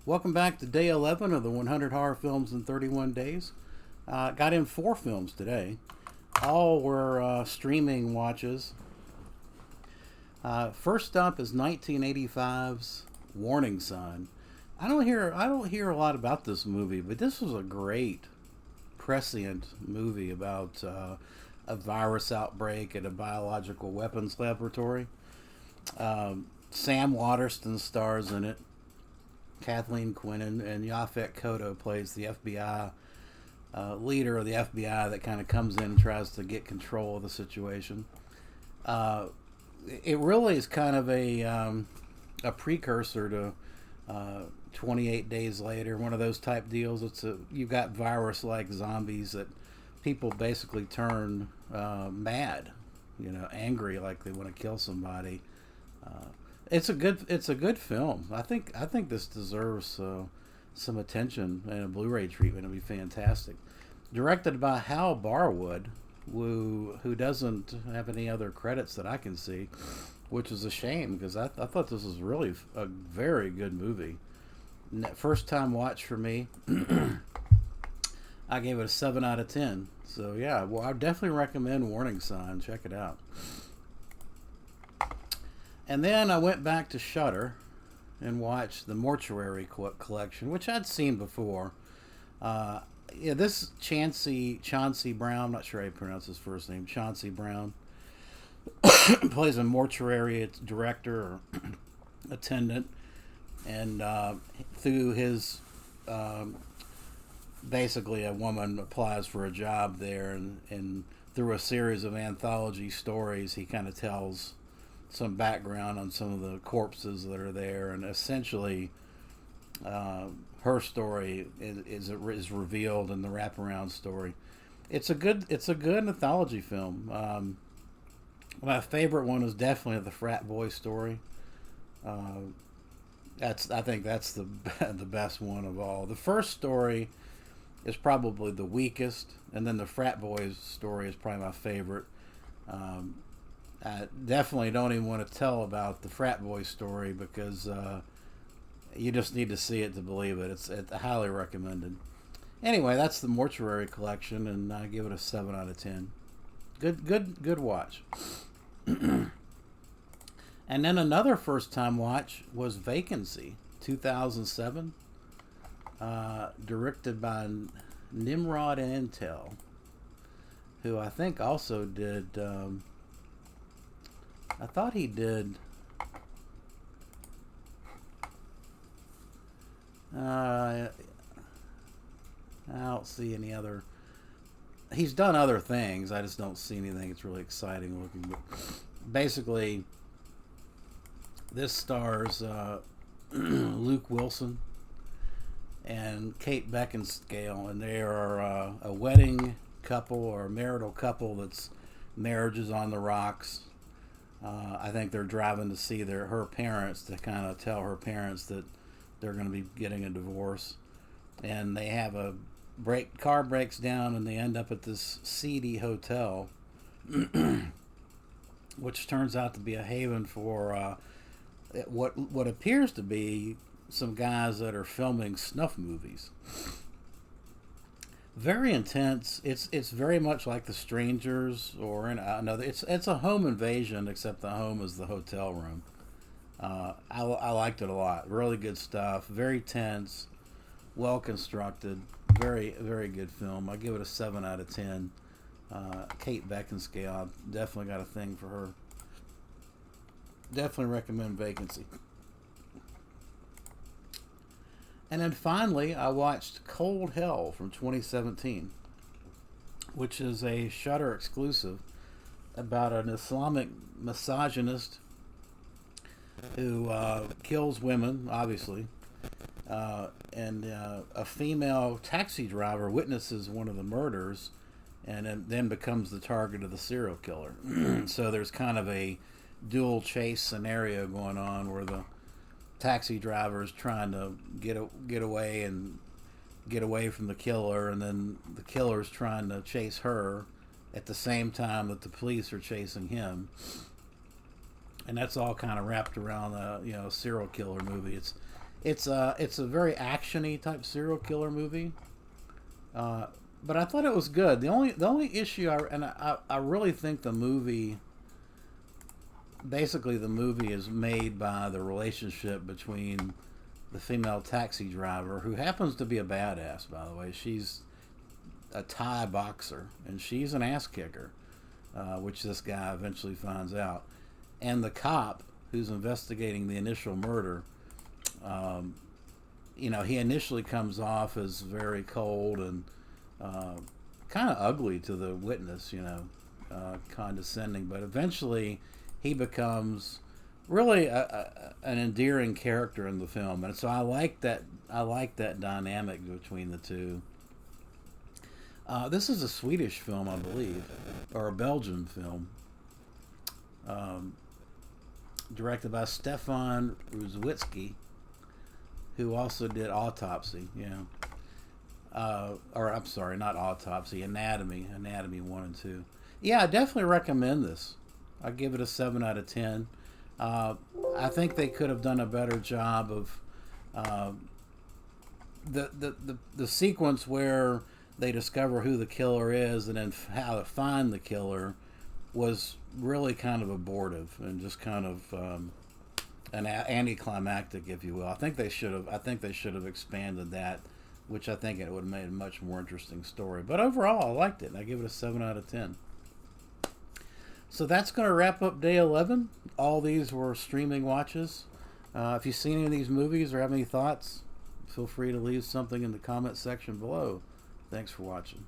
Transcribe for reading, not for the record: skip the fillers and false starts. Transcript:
Welcome back to day 11 of the 100 Horror Films in 31 Days. Got in 4 films today. All were streaming watches. First up is 1985's Warning Sign. I don't hear a lot about this movie, but this was a great prescient movie about a virus outbreak at a biological weapons laboratory. Sam Waterston stars in it. Kathleen Quinlan and Yaphet Kotto plays the FBI leader of the FBI that kind of comes in and tries to get control of the situation. Uh, it really is kind of a precursor to 28 Days Later, one of those type deals. You've got virus like zombies that people basically turn mad, angry, like they want to kill somebody. Uh, it's a good film. I think this deserves some attention and a Blu-ray treatment. It'd be fantastic. Directed by Hal Barwood, who doesn't have any other credits that I can see, which is a shame because I thought this was really a very good movie. First time watch for me. I gave it a 7 out of 10. So yeah, well, I definitely recommend Warning Sign. Check it out. And then I went back to Shudder and watched the Mortuary Collection, which I'd seen before. Uh, yeah, this Chauncey Brown, I'm not sure how you pronounce his first name, Chauncey Brown, plays a mortuary director or attendant, and through his um, basically a woman applies for a job there, and through a series of anthology stories, he kind of tells some background on some of the corpses that are there, and essentially uh, her story is revealed in the wraparound story. It's a good anthology film. My favorite one is definitely the frat boy story. Uh, I think that's the the best one of all. The first story is probably the weakest, and then the frat boys story is probably my favorite. Um, I definitely don't even want to tell about the frat boy story because you just need to see it to believe it. It's highly recommended. Anyway, that's the Mortuary Collection, and I give it a 7 out of 10. Good watch. And then another first time watch was Vacancy, 2007, directed by Nimrod Antel, who I think also did. I thought he did. I don't see any other. He's done other things. I just don't see anything that's really exciting looking. But basically, this stars Luke Wilson and Kate Beckinsale, and they are a wedding couple or a marital couple that's marriage is on the rocks. I think they're driving to see her parents to kind of tell her parents that they're going to be getting a divorce, and they have a car breaks down, and they end up at this seedy hotel, which turns out to be a haven for what appears to be some guys that are filming snuff movies. Very intense. It's very much like The Strangers or in another. It's a home invasion, except the home is the hotel room. I liked it a lot. Really good stuff. Very tense, well constructed. Very good film. I give it a 7 out of 10. Kate Beckinsale, I've definitely got a thing for her. Definitely recommend Vacancy. And then finally, I watched Cold Hell from 2017, which is a Shudder exclusive about an Islamic misogynist who kills women, obviously, and a female taxi driver witnesses one of the murders and then becomes the target of the serial killer. So there's kind of a dual chase scenario going on where the taxi driver is trying to get away from the killer, and then the killer's trying to chase her at the same time that the police are chasing him. And that's all kind of wrapped around a serial killer movie. It's a very actiony type serial killer movie. But I thought it was good. The only issue, I really think the movie, basically the movie is made by the relationship between the female taxi driver, who happens to be a badass, by the way. She's a Thai boxer, and she's an ass kicker, which this guy eventually finds out. And the cop who's investigating the initial murder, um, he initially comes off as very cold and kind of ugly to the witness, condescending, but eventually he becomes really an endearing character in the film, and so I like that. I like that dynamic between the two. This is a Swedish film, I believe, or a Belgian film, um, directed by Stefan Ruzwitsky, who also did Autopsy. Yeah, or I'm sorry, not Autopsy, Anatomy, Anatomy 1 and 2. Yeah, I definitely recommend this. I give it a 7 out of 10. Uh, I think they could have done a better job of uh, the sequence where they discover who the killer is and then how to find the killer was really kind of abortive and just kind of an anticlimactic, if you will. I think they should have. I think they should have expanded that, which I think it would have made a much more interesting story. But overall, I liked it. And I give it a 7 out of 10. So that's going to wrap up day 11. All these were streaming watches. If you've seen any of these movies or have any thoughts, feel free to leave something in the comment section below. Thanks for watching.